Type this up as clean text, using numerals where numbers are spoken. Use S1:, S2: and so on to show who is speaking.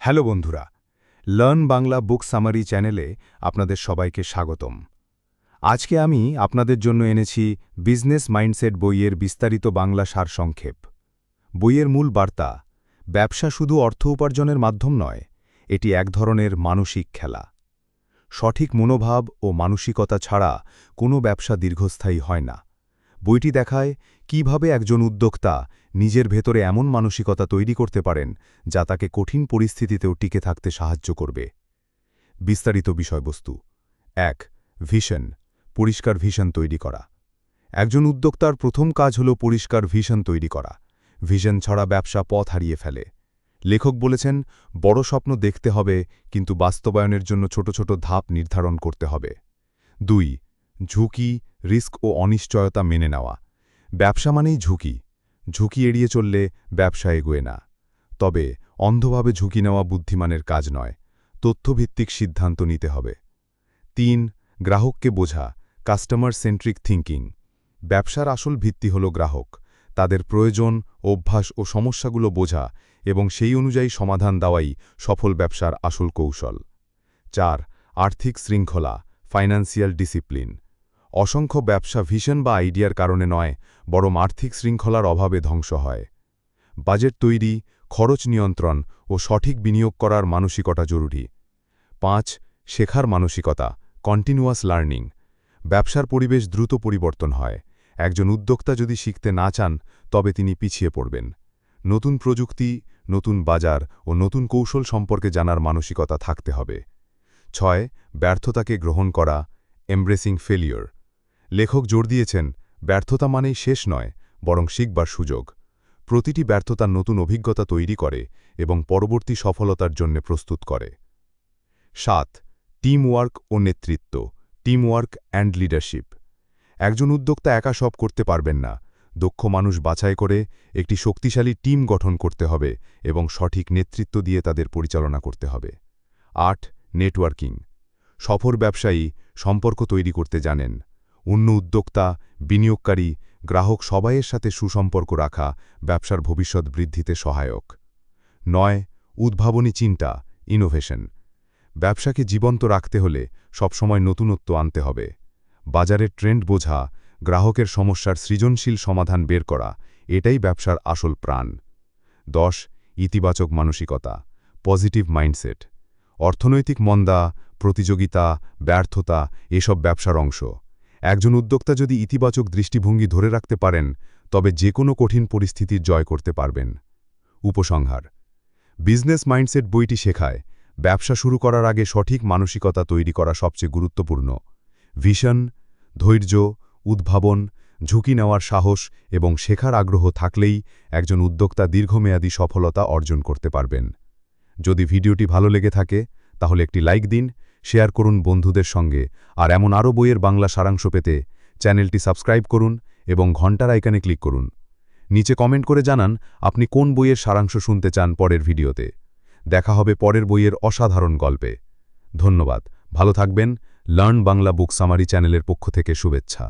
S1: Hello বন্ধুরা, learn Bangla বুক summary চ্যানেলে আপনাদের সবাইকে স্বাগতম। আজকে আমি আপনাদের জন্য এনেছি বিজনেস মাইন্ডসেট বইয়ের বিস্তারিত বাংলা সারসংক্ষেপ। বইয়ের মূল বার্তা, ব্যবসা শুধু অর্থ উপার্জনের মাধ্যম নয়, এটি এক ধরনের মানসিক খেলা। সঠিক মনোভাব ও মানসিকতা ছাড়া কোনো ব্যবসা দীর্ঘস্থায়ী হয় না। বইটি দেখায় কিভাবে একজন উদ্যোক্তা নিজের ভেতরে এমন মানসিকতা তৈরি করতে পারেন যা তাকে কঠিন পরিস্থিতিতেও টিকে থাকতে সাহায্য করবে। বিস্তারিত বিষয়বস্তু। ১. ভিশন, পরিষ্কার ভিশন তৈরি করা। একজন উদ্যোক্তার প্রথম কাজ হল পরিষ্কার ভিশন তৈরি করা। ভিশন ছাড়া ব্যবসা পথ হারিয়ে ফেলে। লেখক বলেছেন, বড় স্বপ্ন দেখতে হবে, কিন্তু বাস্তবায়নের জন্য ছোট ছোট ধাপ নির্ধারণ করতে হবে। ২. ঝুঁকি, রিস্ক ও অনিশ্চয়তা মেনে নেওয়া। ব্যবসা মানেই ঝুঁকি। ঝুঁকি এড়িয়ে চললে ব্যবসা এগোয় না। তবে অন্ধভাবে ঝুঁকি নেওয়া বুদ্ধিমানের কাজ নয়। তথ্যভিত্তিক সিদ্ধান্ত নিতে হবে। ৩. গ্রাহককে বোঝা, কাস্টমার সেন্ট্রিক থিঙ্কিং। ব্যবসার আসল ভিত্তি হল গ্রাহক, তাদের প্রয়োজন, অভ্যাস ও সমস্যাগুলো বোঝা এবং সেই অনুযায়ী সমাধান দেওয়াই সফল ব্যবসার আসল কৌশল। ৪. আর্থিক শৃঙ্খলা, ফাইন্যান্সিয়াল ডিসিপ্লিন। অসংখ্য ব্যবসা ভিশন বা আইডিয়ার কারণে নয়, বরং আর্থিক শৃঙ্খলার অভাবে ধ্বংস হয়। বাজেট তৈরি, খরচ নিয়ন্ত্রণ ও সঠিক বিনিয়োগ করার মানসিকতা জরুরি। ৫. শেখার মানসিকতা, কন্টিনিউয়াস লার্নিং। ব্যবসার পরিবেশ দ্রুত পরিবর্তন হয়। একজন উদ্যোক্তা যদি শিখতে না চান, তবে তিনি পিছিয়ে পড়বেন। নতুন প্রযুক্তি, নতুন বাজার ও নতুন কৌশল সম্পর্কে জানার মানসিকতা থাকতে হবে। ৬. ব্যর্থতাকে গ্রহণ করা, এমব্রেসিং ফেলিওর। লেখক জোর দিয়েছেন, ব্যর্থতা মানেই শেষ নয়, বরং শিখবার সুযোগ। প্রতিটি ব্যর্থতা নতুন অভিজ্ঞতা তৈরি করে এবং পরবর্তী সফলতার জন্য প্রস্তুত করে। ৭. টিম ওয়ার্ক ও নেতৃত্ব, টিম ওয়ার্ক অ্যান্ড লিডারশিপ। একজন উদ্যোক্তা একা সব করতে পারবেন না। দক্ষ মানুষ বাছাই করে একটি শক্তিশালী টিম গঠন করতে হবে এবং সঠিক নেতৃত্ব দিয়ে তাদের পরিচালনা করতে হবে। ৮. নেটওয়ার্কিং। সফল ব্যবসায়ী সম্পর্ক তৈরি করতে জানেন। অন্য উদ্যোক্তা, বিনিয়োগকারী, গ্রাহক সবাইয়ের সাথে সুসম্পর্ক রাখা ব্যবসার ভবিষ্যৎ বৃদ্ধিতে সহায়ক। ৯. উদ্ভাবনী চিন্তা, ইনোভেশন। ব্যবসাকে জীবন্ত রাখতে হলে সবসময় নতুনত্ব আনতে হবে। বাজারের ট্রেন্ড বোঝা, গ্রাহকের সমস্যার সৃজনশীল সমাধান বের করা, এটাই ব্যবসার আসল প্রাণ। ১০. ইতিবাচক মানসিকতা, পজিটিভ মাইন্ডসেট। অর্থনৈতিক মন্দা, প্রতিযোগিতা, ব্যর্থতা এসব ব্যবসার অংশ। একজন উদ্যোক্তা যদি ইতিবাচক দৃষ্টিভঙ্গি ধরে রাখতে পারেন, তবে যে কোনো কঠিন পরিস্থিতির জয় করতে পারবেন। উপসংহার। বিজনেস মাইন্ডসেট বইটি শেখায়, ব্যবসা শুরু করার আগে সঠিক মানসিকতা তৈরি করা সবচেয়ে গুরুত্বপূর্ণ। ভিশন, ধৈর্য, উদ্ভাবন, ঝুঁকি নেওয়ার সাহস এবং শেখার আগ্রহ থাকলেই একজন উদ্যোক্তা দীর্ঘমেয়াদী সফলতা অর্জন করতে পারবেন। যদি ভিডিওটি ভালো লেগে থাকে, তাহলে একটি লাইক দিন, শেয়ার করুন বন্ধুদের সঙ্গে, আর এমন আরও বইয়ের বাংলা সারাংশ পেতে চ্যানেলটি সাবস্ক্রাইব করুন এবং ঘন্টার আইকনে ক্লিক করুন। নিচে কমেন্ট করে জানান আপনি কোন বইয়ের সারাংশ শুনতে চান পরের ভিডিওতে। দেখা হবে পরের বইয়ের অসাধারণ গল্পে। ধন্যবাদ, ভালো থাকবেন। লার্ন বাংলা বুক সামারি চ্যানেলের পক্ষ থেকে শুভেচ্ছা।